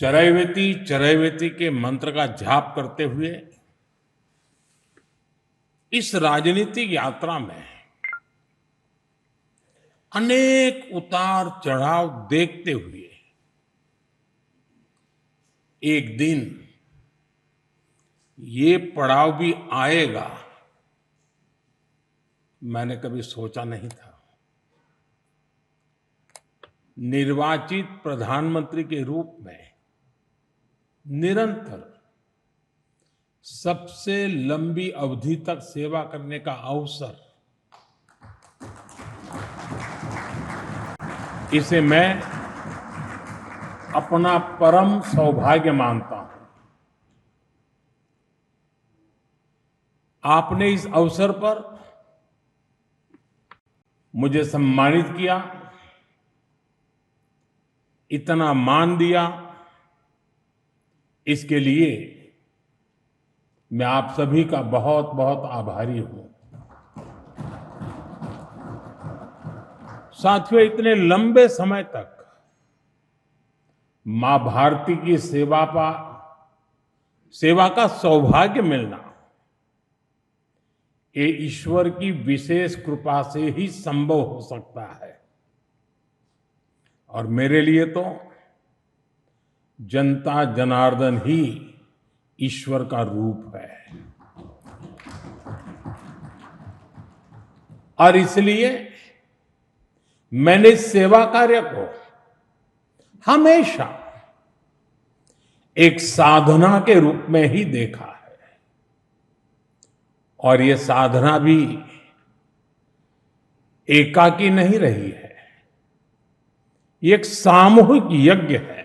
चरैवेति चरैवेति के मंत्र का जाप करते हुए इस राजनीतिक यात्रा में अनेक उतार चढ़ाव देखते हुए एक दिन ये पड़ाव भी आएगा, मैंने कभी सोचा नहीं था। निर्वाचित प्रधानमंत्री के रूप में निरंतर सबसे लंबी अवधि तक सेवा करने का अवसर, इसे मैं अपना परम सौभाग्य मानता हूं। आपने इस अवसर पर मुझे सम्मानित किया, इतना मान दिया, इसके लिए मैं आप सभी का बहुत बहुत आभारी हूं। साथियों, इतने लंबे समय तक मां भारती की सेवा का सौभाग्य मिलना, ये ईश्वर की विशेष कृपा से ही संभव हो सकता है। और मेरे लिए तो जनता जनार्दन ही ईश्वर का रूप है। और इसलिए मैंने इस सेवा कार्य को हमेशा एक साधना के रूप में ही देखा है। और ये साधना भी एकाकी नहीं रही है, ये एक सामूहिक यज्ञ है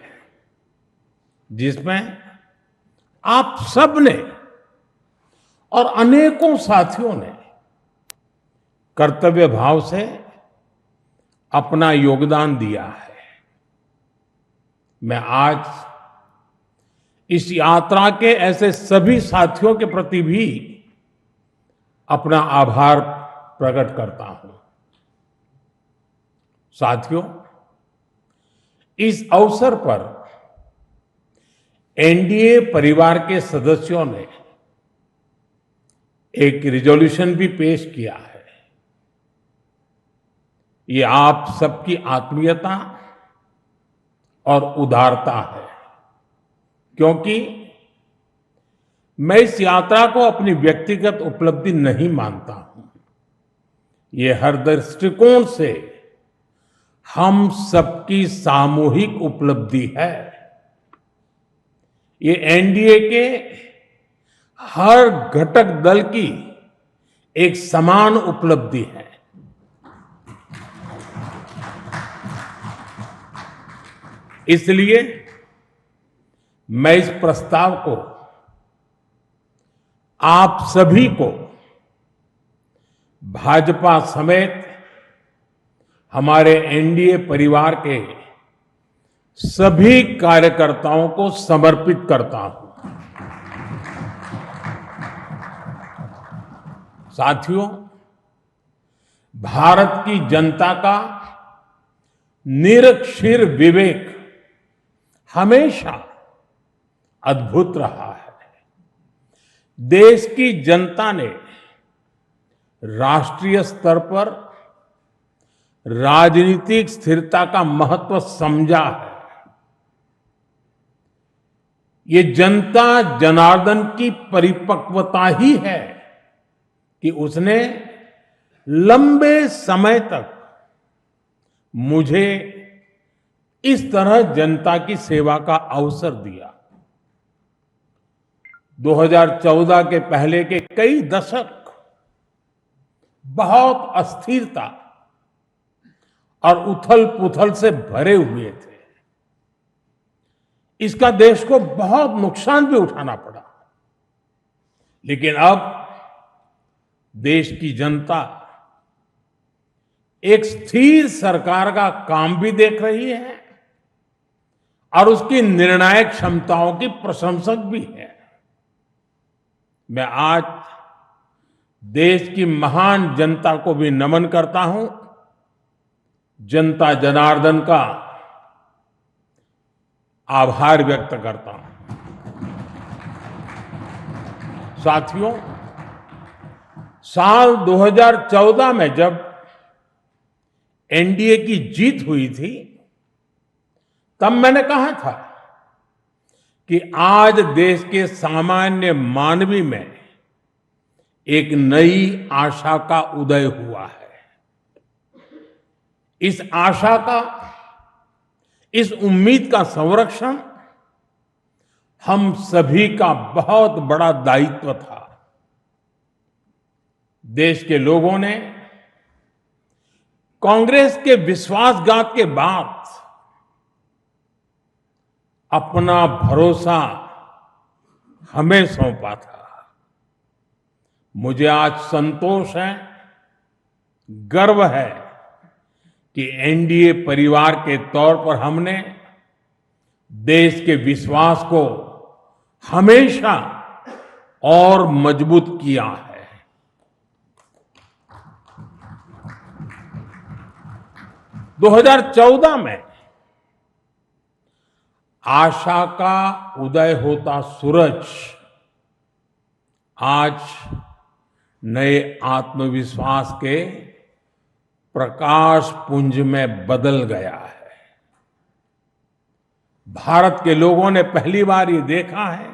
जिसमें आप सब ने और अनेकों साथियों ने कर्तव्य भाव से अपना योगदान दिया है। मैं आज इस यात्रा के ऐसे सभी साथियों के प्रति भी अपना आभार प्रकट करता हूं। साथियों, इस अवसर पर एनडीए परिवार के सदस्यों ने एक रिजोल्यूशन भी पेश किया है। ये आप सबकी आत्मीयता और उदारता है, क्योंकि मैं इस यात्रा को अपनी व्यक्तिगत उपलब्धि नहीं मानता हूं। ये हर दृष्टिकोण से हम सबकी सामूहिक उपलब्धि है। ये एनडीए के हर घटक दल की एक समान उपलब्धि है। इसलिए मैं इस प्रस्ताव को आप सभी को, भाजपा समेत हमारे एनडीए परिवार के सभी कार्यकर्ताओं को समर्पित करता हूं। साथियों, भारत की जनता का निरक्षीर विवेक हमेशा अद्भुत रहा है। देश की जनता ने राष्ट्रीय स्तर पर राजनीतिक स्थिरता का महत्व समझा है। ये जनता जनार्दन की परिपक्वता ही है कि उसने लंबे समय तक मुझे इस तरह जनता की सेवा का अवसर दिया। 2014 के पहले के कई दशक बहुत अस्थिरता और उथल पुथल से भरे हुए थे। इसका देश को बहुत नुकसान भी उठाना पड़ा। लेकिन अब देश की जनता एक स्थिर सरकार का काम भी देख रही है और उसकी निर्णायक क्षमताओं की प्रशंसक भी है। मैं आज देश की महान जनता को भी नमन करता हूं। जनता जनार्दन का आभार व्यक्त करता हूं। साथियों, साल 2014 में जब एनडीए की जीत हुई थी, तब मैंने कहा था कि आज देश के सामान्य मानवी में एक नई आशा का उदय हुआ है। इस आशा का, इस उम्मीद का संरक्षण हम सभी का बहुत बड़ा दायित्व था। देश के लोगों ने कांग्रेस के विश्वासघात के बाद अपना भरोसा हमें सौंपा था। मुझे आज संतोष है, गर्व है कि एनडीए परिवार के तौर पर हमने देश के विश्वास को हमेशा और मजबूत किया है। 2014 में आशा का उदय होता सूरज आज नए आत्मविश्वास के प्रकाश पुंज में बदल गया है। भारत के लोगों ने पहली बार ये देखा है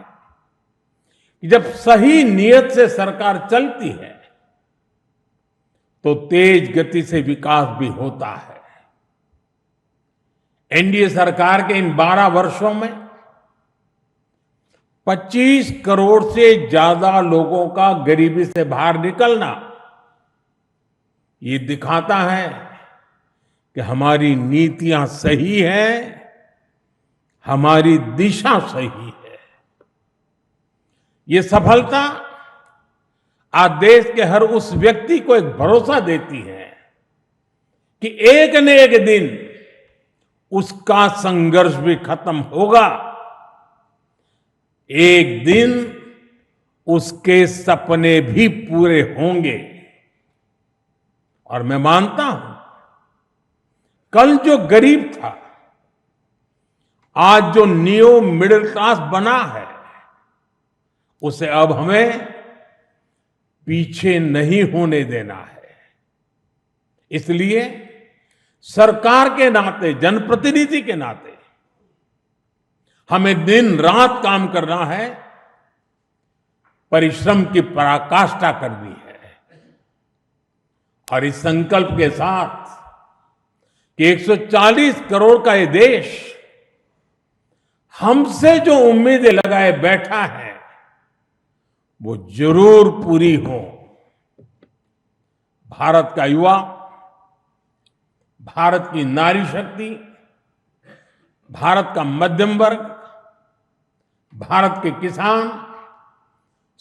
कि जब सही नीयत से सरकार चलती है तो तेज गति से विकास भी होता है। एनडीए सरकार के इन 12 वर्षों में 25 करोड़ से ज्यादा लोगों का गरीबी से बाहर निकलना ये दिखाता है कि हमारी नीतियां सही हैं, हमारी दिशा सही है। ये सफलता आज देश के हर उस व्यक्ति को एक भरोसा देती है कि एक न एक दिन उसका संघर्ष भी खत्म होगा, एक दिन उसके सपने भी पूरे होंगे। और मैं मानता हूं, कल जो गरीब था आज जो न्यू मिडिल क्लास बना है, उसे अब हमें पीछे नहीं होने देना है। इसलिए सरकार के नाते, जनप्रतिनिधि के नाते हमें दिन रात काम करना है, परिश्रम की पराकाष्ठा करनी है। और इस संकल्प के साथ कि 140 करोड़ का ये देश हमसे जो उम्मीदें लगाए बैठा है वो जरूर पूरी हो। भारत का युवा, भारत की नारी शक्ति, भारत का मध्यम वर्ग, भारत के किसान,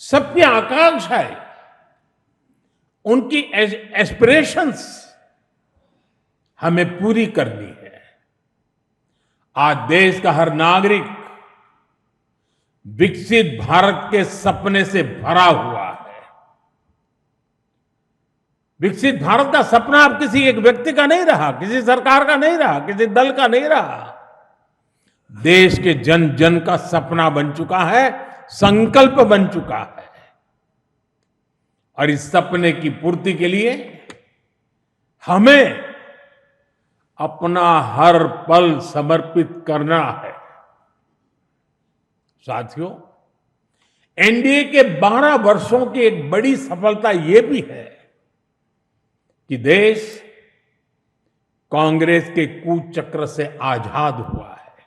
सबकी आकांक्षाएं, उनकी एस्पिरेशंस हमें पूरी करनी है। आज देश का हर नागरिक विकसित भारत के सपने से भरा हुआ है। विकसित भारत का सपना अब किसी एक व्यक्ति का नहीं रहा, किसी सरकार का नहीं रहा, किसी दल का नहीं रहा। देश के जन जन का सपना बन चुका है, संकल्प बन चुका है। और इस सपने की पूर्ति के लिए हमें अपना हर पल समर्पित करना है। साथियों, एनडीए के 12 वर्षों की एक बड़ी सफलता यह भी है कि देश कांग्रेस के कुचक्र से आजाद हुआ है।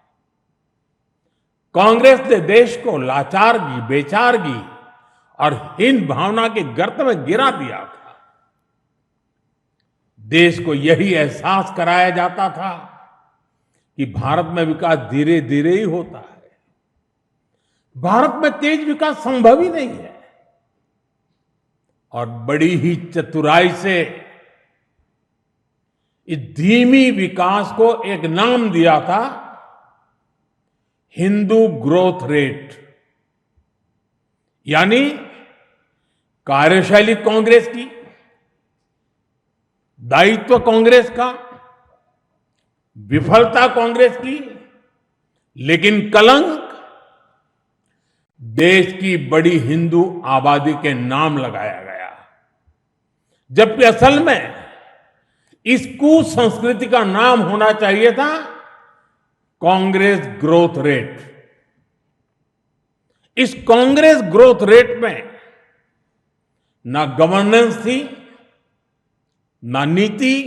कांग्रेस ने देश को लाचारगी, बेचारगी और हीन भावना के गर्त में गिरा दिया था। देश को यही एहसास कराया जाता था कि भारत में विकास धीरे धीरे ही होता है, भारत में तेज विकास संभव ही नहीं है। और बड़ी ही चतुराई से इस धीमी विकास को एक नाम दिया था, हिंदू ग्रोथ रेट। यानी कार्यशैली कांग्रेस की, दायित्व कांग्रेस का, विफलता कांग्रेस की, लेकिन कलंक देश की बड़ी हिंदू आबादी के नाम लगाया गया, जबकि असल में इस कुसंस्कृति का नाम होना चाहिए था कांग्रेस ग्रोथ रेट। इस कांग्रेस ग्रोथ रेट में ना गवर्नेंस थी, ना नीति,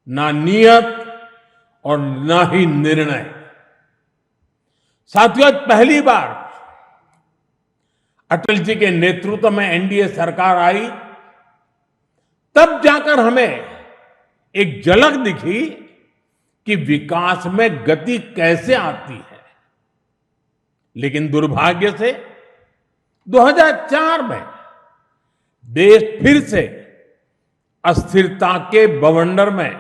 ना नियत और ना ही निर्णय। साथियों, पहली बार अटल जी के नेतृत्व में एनडीए सरकार आई, तब जाकर हमें एक झलक दिखी कि विकास में गति कैसे आती है। लेकिन दुर्भाग्य से 2004 में देश फिर से अस्थिरता के बवंडर में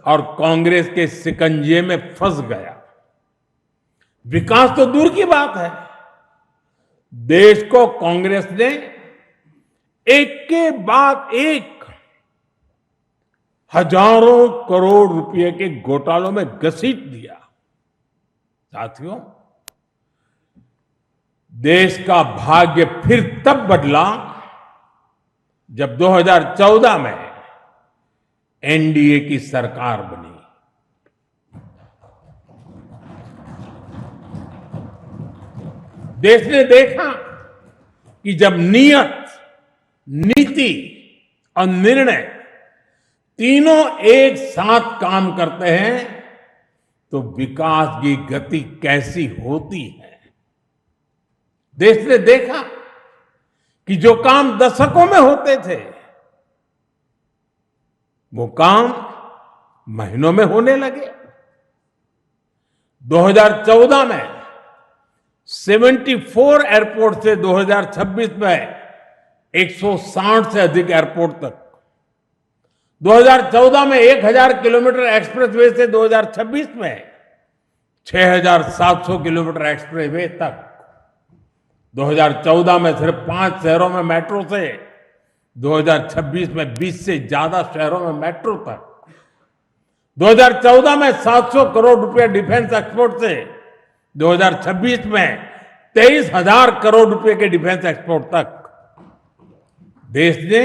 और कांग्रेस के शिकंजे में फंस गया। विकास तो दूर की बात है, देश को कांग्रेस ने एक के बाद एक हजारों करोड़ रुपए के घोटालों में घसीट दिया। साथियों, देश का भाग्य फिर तब बदला जब 2014 में एनडीए की सरकार बनी। देश ने देखा कि जब नियत, नीति और निर्णय तीनों एक साथ काम करते हैं तो विकास की गति कैसी होती है। देश ने देखा कि जो काम दशकों में होते थे वो काम महीनों में होने लगे। 2014 में 74 एयरपोर्ट से 2026 में 160 से अधिक एयरपोर्ट तक, 2014 में 1000 किलोमीटर एक्सप्रेसवे से 2026 में 6700 किलोमीटर एक्सप्रेसवे तक, 2014 में सिर्फ 5 शहरों में मेट्रो से 2026 में 20 से ज्यादा शहरों में मेट्रो तक, 2014 में 700 करोड़ रुपए डिफेंस एक्सपोर्ट से 2026 में 23,000 करोड़ रुपए के डिफेंस एक्सपोर्ट तक। देश ने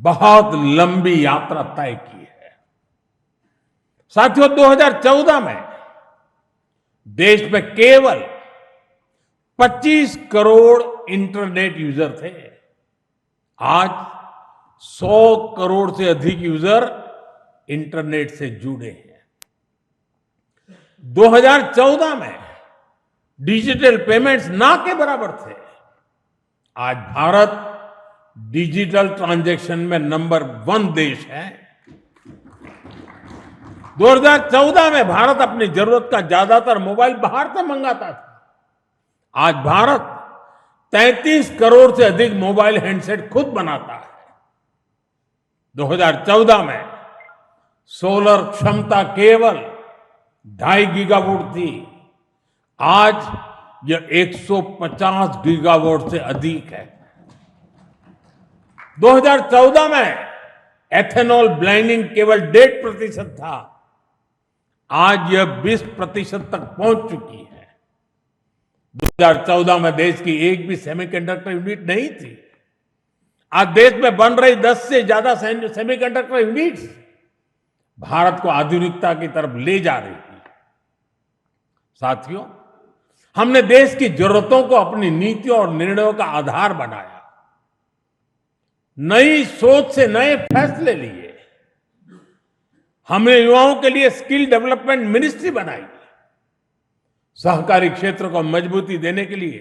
बहुत लंबी यात्रा तय की है। साथियों, 2014 में देश में केवल 25 करोड़ इंटरनेट यूजर थे। आज 100 करोड़ से अधिक यूजर इंटरनेट से जुड़े हैं। 2014 में डिजिटल पेमेंट्स ना के बराबर थे। आज भारत डिजिटल ट्रांजैक्शन में नंबर 1 देश है। 2014 में भारत अपनी जरूरत का ज्यादातर मोबाइल बाहर से मंगाता था। आज भारत 33 करोड़ से अधिक मोबाइल हैंडसेट खुद बनाता है। 2014 में सोलर क्षमता केवल 2.5 गीगावाट थी। आज यह 150 गीगावाट से अधिक है। 2014 में एथेनॉल ब्लेंडिंग केवल 1.5% था। आज यह 20% तक पहुंच चुकी है। 2014 में देश की एक भी सेमीकंडक्टर यूनिट नहीं थी। आज देश में बन रही 10 से ज्यादा सेमीकंडक्टर यूनिट्स भारत को आधुनिकता की तरफ ले जा रही है। साथियों, हमने देश की जरूरतों को अपनी नीतियों और निर्णयों का आधार बनाया। नई सोच से नए फैसले लिए। हमने युवाओं के लिए स्किल डेवलपमेंट मिनिस्ट्री बनाई। सहकारी क्षेत्र को मजबूती देने के लिए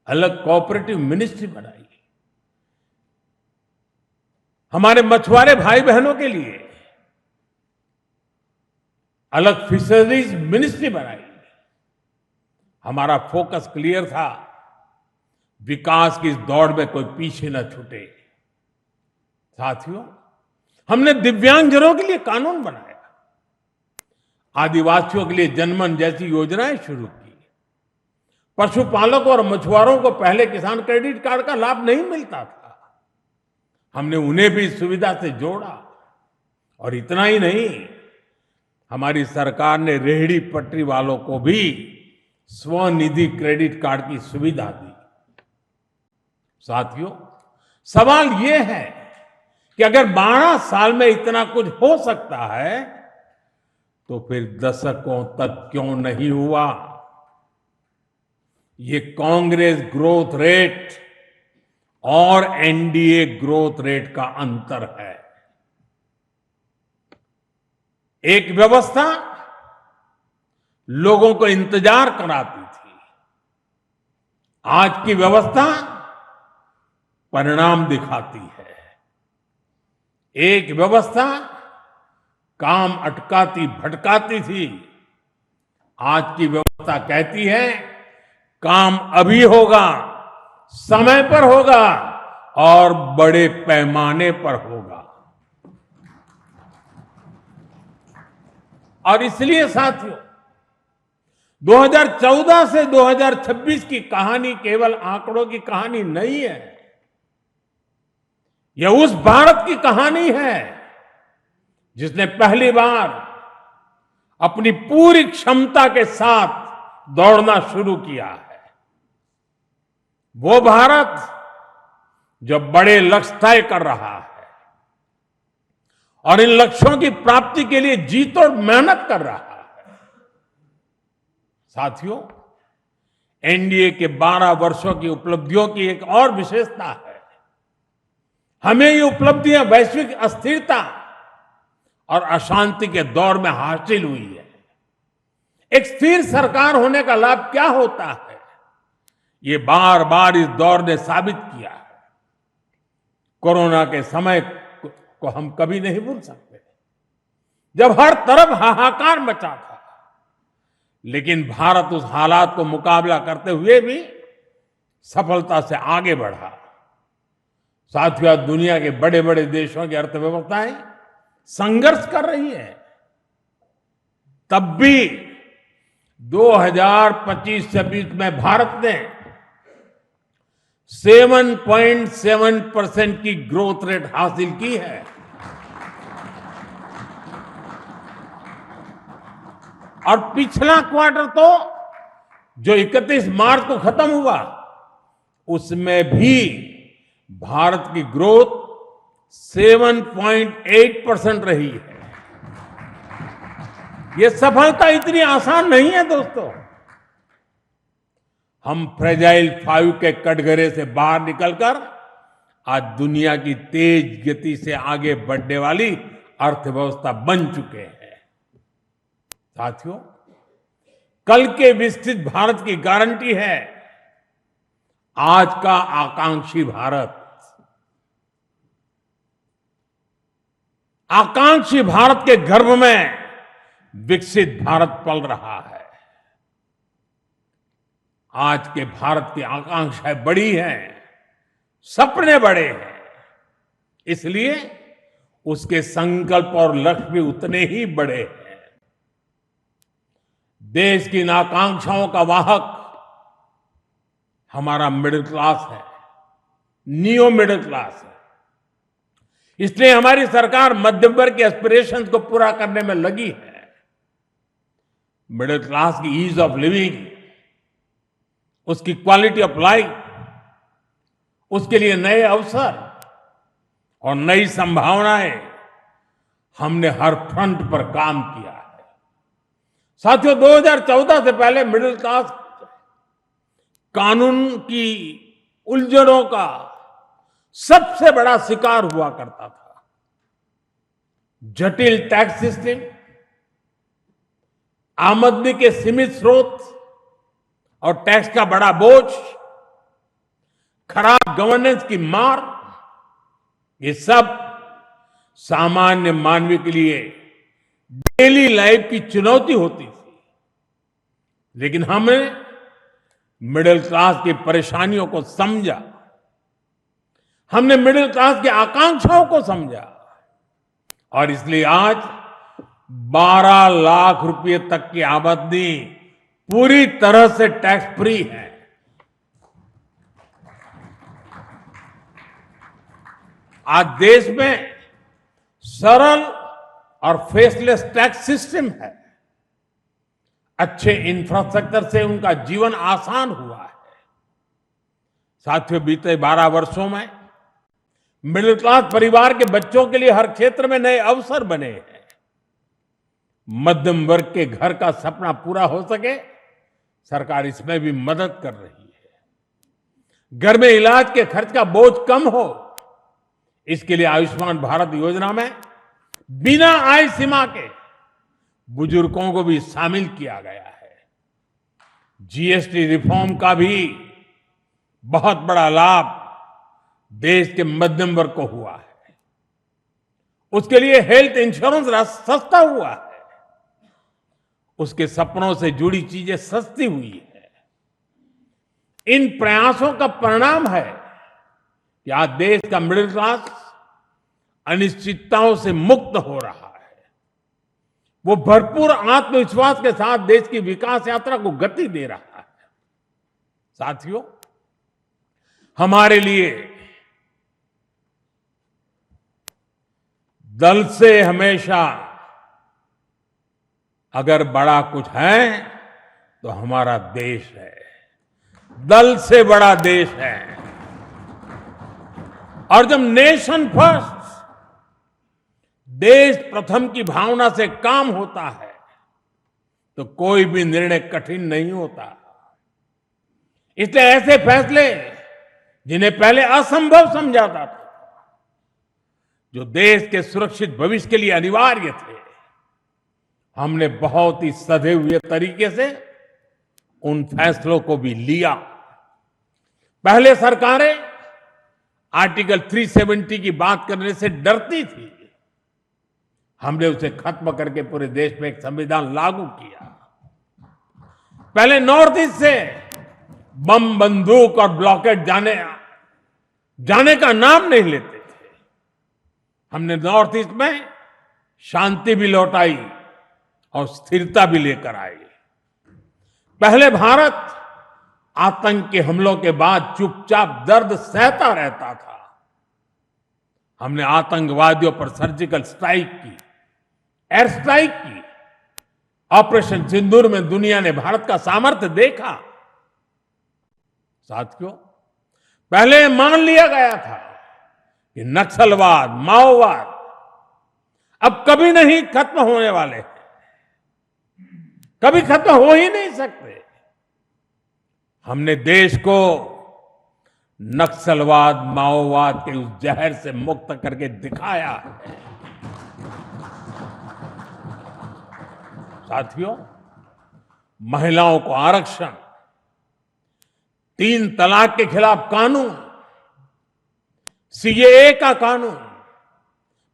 अलग कोऑपरेटिव मिनिस्ट्री बनाई। हमारे मछुआरे भाई बहनों के लिए अलग फिशरीज मिनिस्ट्री बनाई। हमारा फोकस क्लियर था, विकास की इस दौड़ में कोई पीछे न छूटे। साथियों, हमने दिव्यांगजनों के लिए कानून बनाया। आदिवासियों के लिए जनमन जैसी योजनाएं शुरू की। पशुपालकों और मछुआरों को पहले किसान क्रेडिट कार्ड का लाभ नहीं मिलता था। हमने उन्हें भी इस सुविधा से जोड़ा। और इतना ही नहीं, हमारी सरकार ने रेहड़ी पटरी वालों को भी स्वनिधि क्रेडिट कार्ड की सुविधा दी। साथियों, सवाल यह है कि अगर 12 साल में इतना कुछ हो सकता है तो फिर दशकों तक क्यों नहीं हुआ? ये कांग्रेस ग्रोथ रेट और एनडीए ग्रोथ रेट का अंतर है। एक व्यवस्था लोगों को इंतजार कराती थी, आज की व्यवस्था परिणाम दिखाती है। एक व्यवस्था काम अटकाती भटकाती थी, आज की व्यवस्था कहती है काम अभी होगा, समय पर होगा और बड़े पैमाने पर होगा। और इसलिए साथियों, 2014 से 2026 की कहानी केवल आंकड़ों की कहानी नहीं है। यह उस भारत की कहानी है जिसने पहली बार अपनी पूरी क्षमता के साथ दौड़ना शुरू किया है। वो भारत जो बड़े लक्ष्य तय कर रहा है और इन लक्ष्यों की प्राप्ति के लिए जी तोड़ मेहनत कर रहा है। साथियों, एनडीए के 12 वर्षों की उपलब्धियों की एक और विशेषता है। हमें ये उपलब्धियां वैश्विक अस्थिरता और अशांति के दौर में हासिल हुई है। एक स्थिर सरकार होने का लाभ क्या होता है, ये बार बार इस दौर ने साबित किया है। कोरोना के समय को हम कभी नहीं भूल सकते, जब हर तरफ हाहाकार मचा था, लेकिन भारत उस हालात को मुकाबला करते हुए भी सफलता से आगे बढ़ा। साथियों, दुनिया के बड़े बड़े देशों की अर्थव्यवस्थाएं संघर्ष कर रही है, तब भी 2025-26 में भारत ने 7.7% की ग्रोथ रेट हासिल की है। और पिछला क्वार्टर तो जो 31 मार्च को खत्म हुआ, उसमें भी भारत की ग्रोथ 7.8% रही है। ये सफलता इतनी आसान नहीं है दोस्तों। हम फ्रेजाइल 5 के कटघरे से बाहर निकलकर आज दुनिया की तेज गति से आगे बढ़ने वाली अर्थव्यवस्था बन चुके हैं। साथियों, कल के विकसित भारत की गारंटी है आज का आकांक्षी भारत। आकांक्षी भारत के गर्भ में विकसित भारत पल रहा है। आज के भारत की आकांक्षाएं बड़ी हैं, सपने बड़े हैं, इसलिए उसके संकल्प और लक्ष्य भी उतने ही बड़े हैं। देश की इन आकांक्षाओं का वाहक हमारा मिडिल क्लास है, नियो मिडिल क्लास है। इसलिए हमारी सरकार मध्यम वर्ग के एस्पिरेशंस को पूरा करने में लगी है। मिडिल क्लास की ईज ऑफ लिविंग, उसकी क्वालिटी ऑफ लाइफ, उसके लिए नए अवसर और नई संभावनाएं, हमने हर फ्रंट पर काम किया है। साथियों, 2014 से पहले मिडिल क्लास कानून की उलझनों का सबसे बड़ा शिकार हुआ करता था। जटिल टैक्स सिस्टम, आमदनी के सीमित स्रोत और टैक्स का बड़ा बोझ, खराब गवर्नेंस की मार, ये सब सामान्य मानवीय के लिए डेली लाइफ की चुनौती होती थी। लेकिन हमने मिडिल क्लास की परेशानियों को समझा, हमने मिडिल क्लास की आकांक्षाओं को समझा और इसलिए आज 12 लाख रुपए तक की आमदनी पूरी तरह से टैक्स फ्री है। आज देश में सरल और फेसलेस टैक्स सिस्टम है। अच्छे इंफ्रास्ट्रक्चर से उनका जीवन आसान हुआ है। साथियों, बीते 12 वर्षों में मिडिल क्लास परिवार के बच्चों के लिए हर क्षेत्र में नए अवसर बने हैं। मध्यम वर्ग के घर का सपना पूरा हो सके, सरकार इसमें भी मदद कर रही है। घर में इलाज के खर्च का बोझ कम हो, इसके लिए आयुष्मान भारत योजना में बिना आय सीमा के बुजुर्गों को भी शामिल किया गया है। जीएसटी रिफॉर्म का भी बहुत बड़ा लाभ देश के मध्यम वर्ग को हुआ है। उसके लिए हेल्थ इंश्योरेंस सस्ता हुआ है। उसके सपनों से जुड़ी चीजें सस्ती हुई है। इन प्रयासों का परिणाम है कि आज देश का मिडिल क्लास अनिश्चितताओं से मुक्त हो रहा है। वो भरपूर आत्मविश्वास के साथ देश की विकास यात्रा को गति दे रहा है। साथियों, हमारे लिए दल से हमेशा अगर बड़ा कुछ है तो हमारा देश है। दल से बड़ा देश है। और जब नेशन फर्स्ट, देश प्रथम की भावना से काम होता है तो कोई भी निर्णय कठिन नहीं होता। इसलिए ऐसे फैसले जिन्हें पहले असंभव समझाता था, जो देश के सुरक्षित भविष्य के लिए अनिवार्य थे, हमने बहुत ही सधे हुए तरीके से उन फैसलों को भी लिया। पहले सरकारें आर्टिकल 370 की बात करने से डरती थी। हमने उसे खत्म करके पूरे देश में एक संविधान लागू किया। पहले नॉर्थ ईस्ट से बम, बंदूक और ब्लॉकेट जाने का नाम नहीं लेते थे। हमने नॉर्थ ईस्ट में शांति भी लौटाई और स्थिरता भी लेकर आए। पहले भारत आतंक के हमलों के बाद चुपचाप दर्द सहता रहता था। हमने आतंकवादियों पर सर्जिकल स्ट्राइक की, एयर स्ट्राइक की। ऑपरेशन सिंदूर में दुनिया ने भारत का सामर्थ्य देखा। साथियों, पहले मान लिया गया था कि नक्सलवाद, माओवाद अब कभी नहीं खत्म होने वाले, कभी खत्म हो ही नहीं सकते। हमने देश को नक्सलवाद, माओवाद के उस जहर से मुक्त करके दिखाया है। साथियों, महिलाओं को आरक्षण, 3 तलाक के खिलाफ कानून, सीएए का कानून,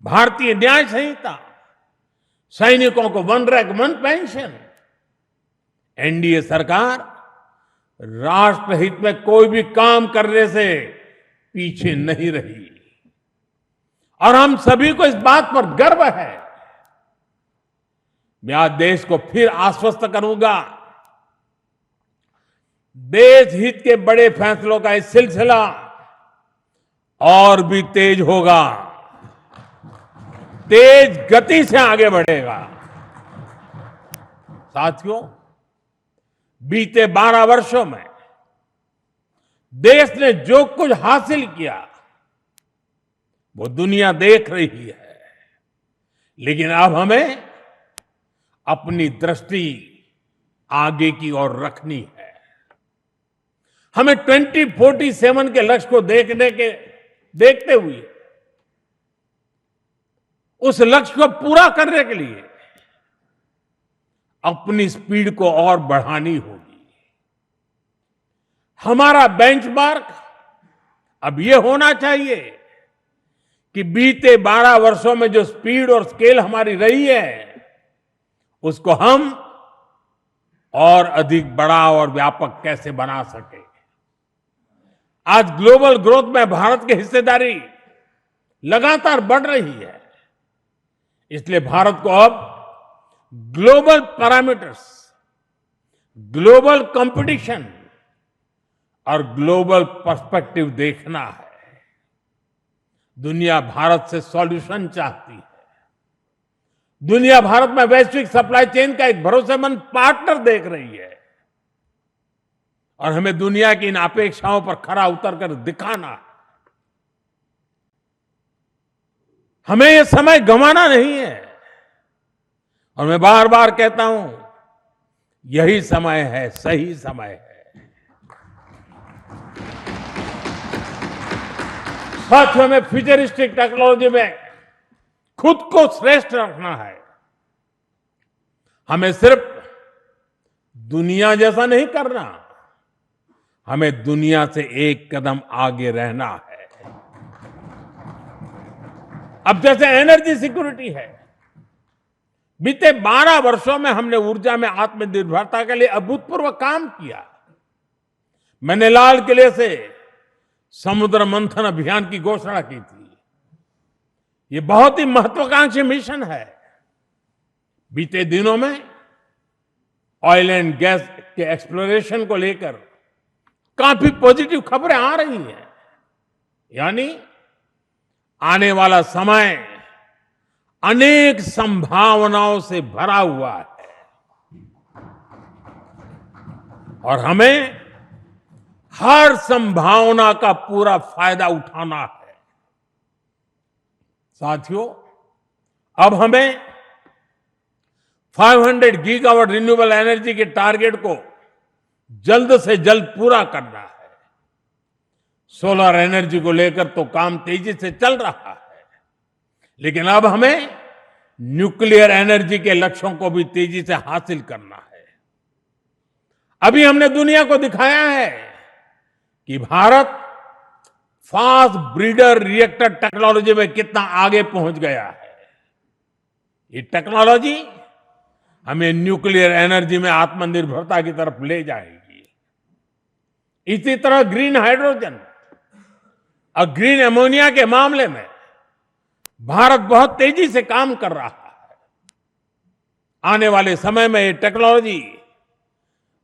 भारतीय न्याय संहिता, सैनिकों को 1 रैंक 1 पेंशन। एनडीए सरकार राष्ट्रहित में कोई भी काम करने से पीछे नहीं रही और हम सभी को इस बात पर गर्व है। मैं आज देश को फिर आश्वस्त करूंगा, देश हित के बड़े फैसलों का इस सिलसिला और भी तेज होगा, तेज गति से आगे बढ़ेगा। साथियों, बीते 12 वर्षों में देश ने जो कुछ हासिल किया वो दुनिया देख रही है, लेकिन अब हमें अपनी दृष्टि आगे की ओर रखनी है। हमें 2047 के लक्ष्य को देखते हुए उस लक्ष्य को पूरा करने के लिए अपनी स्पीड को और बढ़ानी होगी। हमारा बेंचमार्क अब यह होना चाहिए कि बीते 12 वर्षों में जो स्पीड और स्केल हमारी रही है, उसको हम और अधिक बड़ा और व्यापक कैसे बना सके। आज ग्लोबल ग्रोथ में भारत की हिस्सेदारी लगातार बढ़ रही है। इसलिए भारत को अब ग्लोबल पैरामीटर्स, ग्लोबल कंपटीशन और ग्लोबल पर्सपेक्टिव देखना है। दुनिया भारत से सॉल्यूशन चाहती है। दुनिया भारत में वैश्विक सप्लाई चेन का एक भरोसेमंद पार्टनर देख रही है और हमें दुनिया की इन अपेक्षाओं पर खरा उतरकर दिखाना है। हमें यह समय गंवाना नहीं है और मैं बार बार कहता हूं, यही समय है, सही समय है। साथियों, में फ्यूचरिस्टिक टेक्नोलॉजी में खुद को श्रेष्ठ रखना है। हमें सिर्फ दुनिया जैसा नहीं करना, हमें दुनिया से एक कदम आगे रहना है। अब जैसे एनर्जी सिक्योरिटी है, बीते 12 वर्षों में हमने ऊर्जा में आत्मनिर्भरता के लिए अभूतपूर्व काम किया। मैंने लाल किले से समुद्र मंथन अभियान की घोषणा की थी। ये बहुत ही महत्वाकांक्षी मिशन है। बीते दिनों में ऑयल एंड गैस के एक्सप्लोरेशन को लेकर काफी पॉजिटिव खबरें आ रही हैं। यानी आने वाला समय अनेक संभावनाओं से भरा हुआ है और हमें हर संभावना का पूरा फायदा उठाना है। साथियों, अब हमें 500 गीगावाट रिन्यूएबल एनर्जी के टारगेट को जल्द से जल्द पूरा करना है। सोलर एनर्जी को लेकर तो काम तेजी से चल रहा है, लेकिन अब हमें न्यूक्लियर एनर्जी के लक्ष्यों को भी तेजी से हासिल करना है। अभी हमने दुनिया को दिखाया है कि Bharat fast breeder reactor technology में कितना आगे पहुंच गया है। ये टेक्नोलॉजी हमें न्यूक्लियर एनर्जी में आत्मनिर्भरता की तरफ ले जाएगी। इसी तरह ग्रीन हाइड्रोजन और ग्रीन अमोनिया के मामले में भारत बहुत तेजी से काम कर रहा है। आने वाले समय में ये टेक्नोलॉजी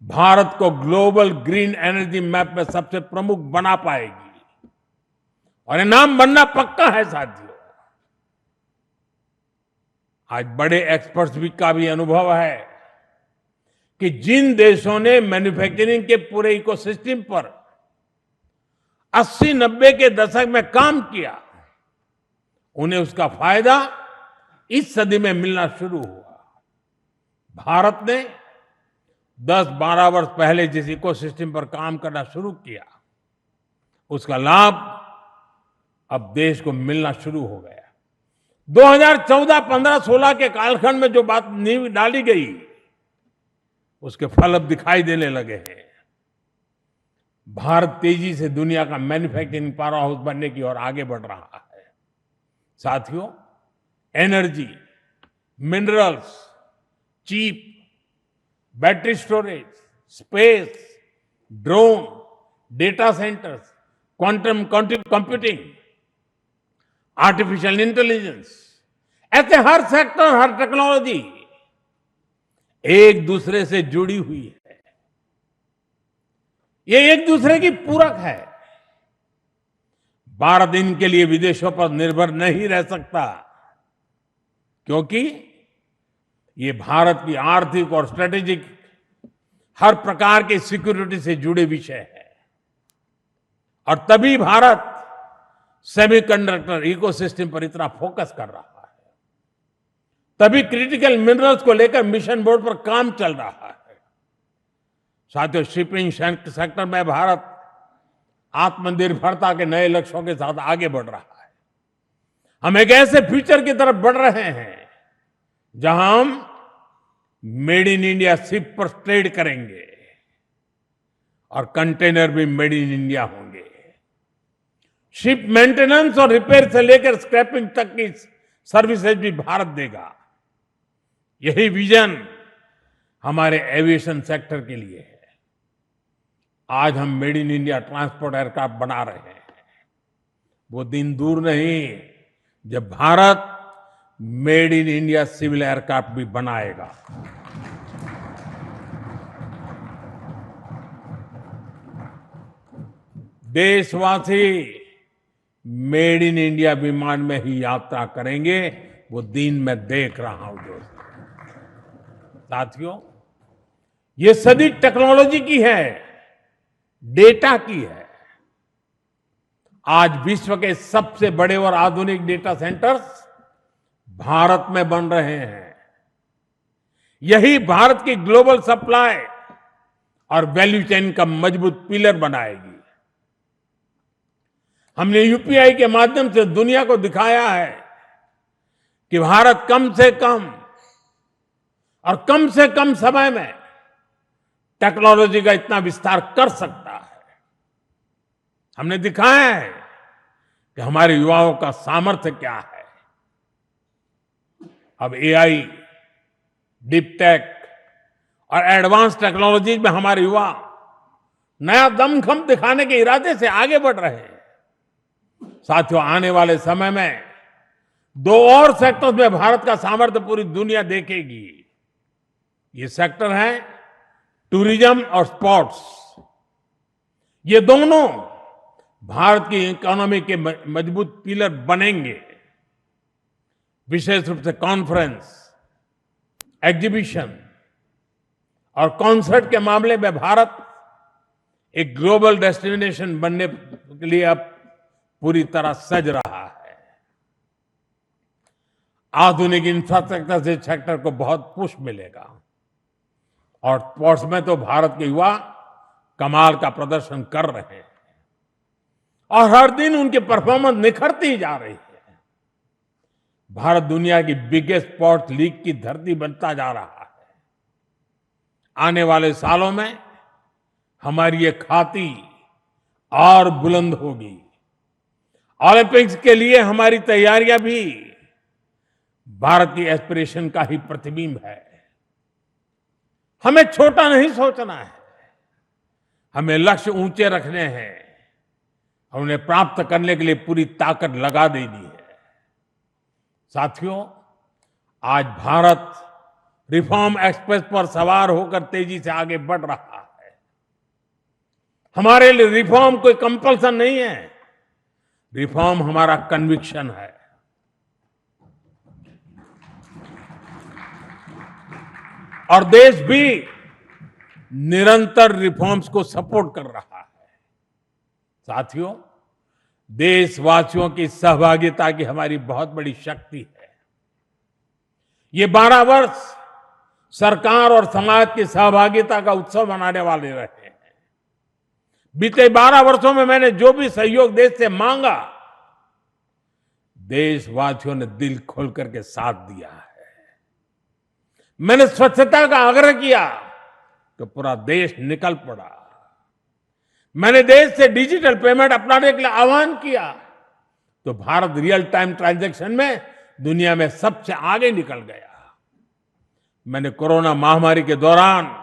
भारत को ग्लोबल ग्रीन एनर्जी मैप में सबसे प्रमुख बना पाएगी और ये नाम बनना पक्का है। साथियों, आज बड़े एक्सपर्ट्स का भी अनुभव है कि जिन देशों ने मैन्युफैक्चरिंग के पूरे इकोसिस्टम पर 80-90 के दशक में काम किया, उन्हें उसका फायदा इस सदी में मिलना शुरू हुआ। भारत ने 10-12 वर्ष पहले जिस इकोसिस्टम पर काम करना शुरू किया, उसका लाभ अब देश को मिलना शुरू हो गया। 2014, 15, 16 के कालखंड में जो बात नींव डाली गई, उसके फल अब दिखाई देने लगे हैं। भारत तेजी से दुनिया का मैन्युफैक्चरिंग पावर हाउस बनने की ओर आगे बढ़ रहा है। साथियों, energy, minerals, chip, battery storage, space, drone, data centres, quantum computing, artificial intelligence, ऐसे हर सेक्टर, हर टेक्नोलॉजी एक दूसरे से जुड़ी हुई है। ये एक दूसरे की पूरक है। भारत इनके लिए विदेशों पर निर्भर नहीं रह सकता, क्योंकि ये भारत की आर्थिक और स्ट्रेटेजिक हर प्रकार की सिक्योरिटी से जुड़े विषय है। और तभी भारत सेमीकंडक्टर इकोसिस्टम पर इतना फोकस कर रहा है, तभी क्रिटिकल मिनरल्स को लेकर मिशन बोर्ड पर काम चल रहा है। साथियों, शिपिंग सेक्टर में भारत आत्मनिर्भरता के नए लक्ष्यों के साथ आगे बढ़ रहा है। हम एक ऐसे फ्यूचर की तरफ बढ़ रहे हैं जहां हम मेड इन इंडिया शिप पर ट्रेड करेंगे और कंटेनर भी मेड इन इंडिया होंगे। शिप मेंटेनेंस और रिपेयर से लेकर स्क्रैपिंग तक की सर्विसेज भी भारत देगा। यही विजन हमारे एविएशन सेक्टर के लिए है। आज हम made in India transport aircraft बना रहे हैं। वो दिन दूर नहीं जब Bharat made in India civil aircraft भी बनाएगा। देशवासी मेड इन इंडिया विमान में ही यात्रा करेंगे, वो दिन मैं देख रहा हूं दोस्तों। साथियों, ये सदी टेक्नोलॉजी की है, डेटा की है। आज विश्व के सबसे बड़े और आधुनिक डेटा सेंटर्स भारत में बन रहे हैं। यही भारत की ग्लोबल सप्लाई और वैल्यू चेन का मजबूत पिलर बनाएगी। हमने यूपीआई के माध्यम से दुनिया को दिखाया है कि भारत कम से कम और कम से कम समय में टेक्नोलॉजी का इतना विस्तार कर सकता है। हमने दिखाया है कि हमारे युवाओं का सामर्थ्य क्या है। अब एआई, डीप टेक और एडवांस टेक्नोलॉजी में हमारे युवा नया दमखम दिखाने के इरादे से आगे बढ़ रहे हैं। साथियों, आने वाले समय में दो और सेक्टर्स में भारत का सामर्थ्य पूरी दुनिया देखेगी। ये सेक्टर है टूरिज्म और स्पोर्ट्स। ये दोनों भारत की इकोनॉमी के मजबूत पिलर बनेंगे। विशेष रूप से कॉन्फ्रेंस, एग्जीबिशन और कॉन्सर्ट के मामले में भारत एक ग्लोबल डेस्टिनेशन बनने के लिए अब पूरी तरह सज रहा है। आधुनिक इंफ्रास्ट्रक्चर से सेक्टर को बहुत पुश मिलेगा और स्पोर्ट्स में तो भारत के युवा कमाल का प्रदर्शन कर रहे हैं और हर दिन उनकी परफॉर्मेंस निखरती जा रही है। भारत दुनिया की बिगेस्ट स्पोर्ट्स लीग की धरती बनता जा रहा है। आने वाले सालों में हमारी ये खाती और बुलंद होगी। ओलंपिक्स के लिए हमारी तैयारियां भी भारत की एस्पिरेशन का ही प्रतिबिंब है। हमें छोटा नहीं सोचना है, हमें लक्ष्य ऊंचे रखने हैं और उन्हें प्राप्त करने के लिए पूरी ताकत लगा देनी है। साथियों, आज भारत रिफॉर्म एक्सप्रेस पर सवार होकर तेजी से आगे बढ़ रहा है। हमारे लिए रिफॉर्म कोई कंपल्सन नहीं है, रिफॉर्म हमारा कन्विक्शन है। और देश भी निरंतर रिफॉर्म्स को सपोर्ट कर रहा है। साथियों, देशवासियों की सहभागिता की हमारी बहुत बड़ी शक्ति है। ये 12 वर्ष सरकार और समाज की सहभागिता का उत्सव मनाने वाले रहे हैं। बीते 12 वर्षों में मैंने जो भी सहयोग देश से मांगा, देशवासियों ने दिल खोल करके साथ दिया है। मैंने स्वच्छता का आग्रह किया तो पूरा देश निकल पड़ा। मैंने देश से डिजिटल पेमेंट अपनाने के लिए आह्वान किया तो भारत रियल टाइम ट्रांजैक्शन में दुनिया में सबसे आगे निकल गया। मैंने कोरोना महामारी के दौरान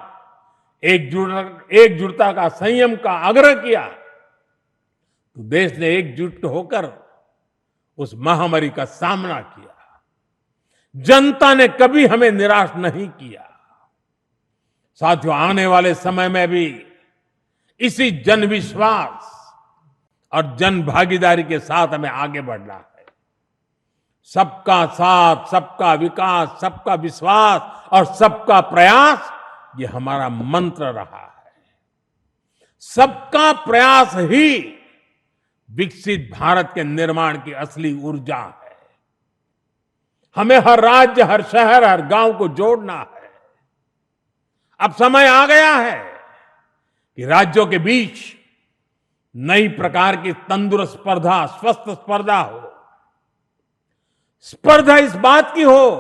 एकजुटता का, संयम का आग्रह किया तो देश ने एकजुट होकर उस महामारी का सामना किया। जनता ने कभी हमें निराश नहीं किया। साथियों, आने वाले समय में भी इसी जन विश्वास और जन भागीदारी के साथ हमें आगे बढ़ना है। सबका साथ, सबका विकास, सबका विश्वास और सबका प्रयास, ये हमारा मंत्र रहा है। सबका प्रयास ही विकसित भारत के निर्माण की असली ऊर्जा है। हमें हर राज्य, हर शहर, हर गांव को जोड़ना है। अब समय आ गया है कि राज्यों के बीच नई प्रकार की तंदुरुस्त स्पर्धा, स्वस्थ स्पर्धा हो। स्पर्धा इस बात की हो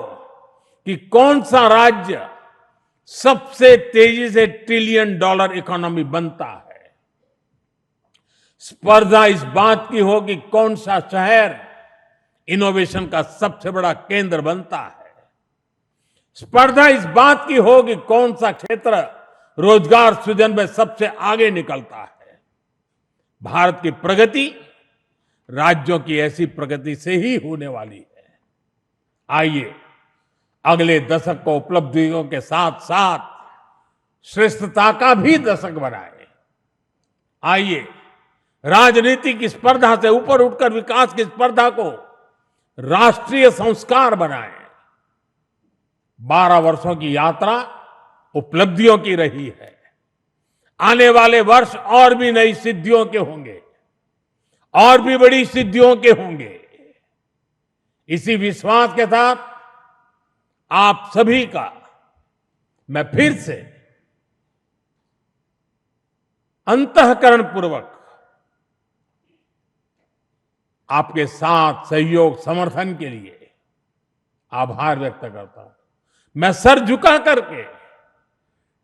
कि कौन सा राज्य सबसे तेजी से $1 ट्रिलियन इकोनॉमी बनता है। स्पर्धा इस बात की हो कि कौन सा शहर इनोवेशन का सबसे बड़ा केंद्र बनता है। स्पर्धा इस बात की हो कि कौन सा क्षेत्र रोजगार सृजन में सबसे आगे निकलता है। भारत की प्रगति राज्यों की ऐसी प्रगति से ही होने वाली है। आइए अगले दशक को उपलब्धियों के साथ साथ श्रेष्ठता का भी दशक बनाएं। आइए राजनीति की स्पर्धा से ऊपर उठकर विकास की स्पर्धा को राष्ट्रीय संस्कार बनाए। 12 वर्षों की यात्रा उपलब्धियों की रही है। आने वाले वर्ष और भी नई सिद्धियों के होंगे, और भी बड़ी सिद्धियों के होंगे। इसी विश्वास के साथ आप सभी का मैं फिर से अंतःकरण पूर्वक आपके साथ सहयोग समर्थन के लिए आभार व्यक्त करता हूं। मैं सर झुका करके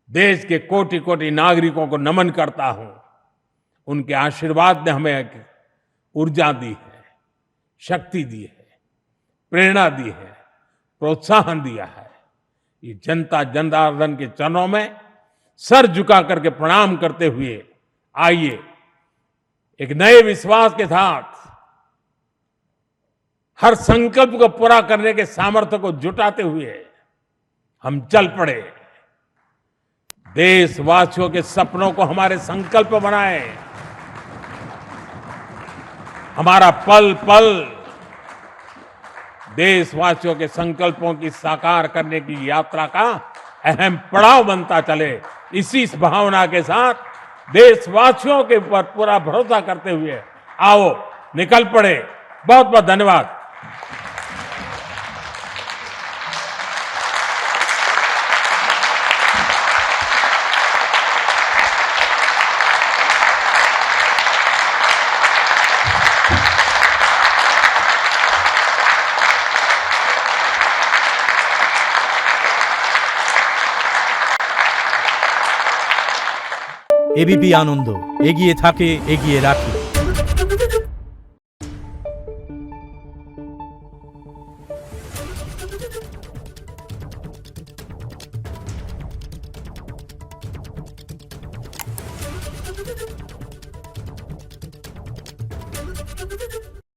देश के कोटि कोटि नागरिकों को नमन करता हूं। उनके आशीर्वाद ने हमें एक ऊर्जा दी है, शक्ति दी है, प्रेरणा दी है, प्रोत्साहन दिया है। ये जनता जनार्दन के चरणों में सर झुका करके प्रणाम करते हुए आइए एक नए विश्वास के साथ हर संकल्प को पूरा करने के सामर्थ्य को जुटाते हुए हम चल पड़े। देशवासियों के सपनों को हमारे संकल्प बनाए। हमारा पल पल देशवासियों के संकल्पों की साकार करने की यात्रा का अहम पड़ाव बनता चले। इसी भावना के साथ देशवासियों के ऊपर पूरा भरोसा करते हुए आओ निकल पड़े। बहुत बहुत धन्यवाद। এবিপি আনন্দ এগিয়ে থাকে, এগিয়ে রাখে।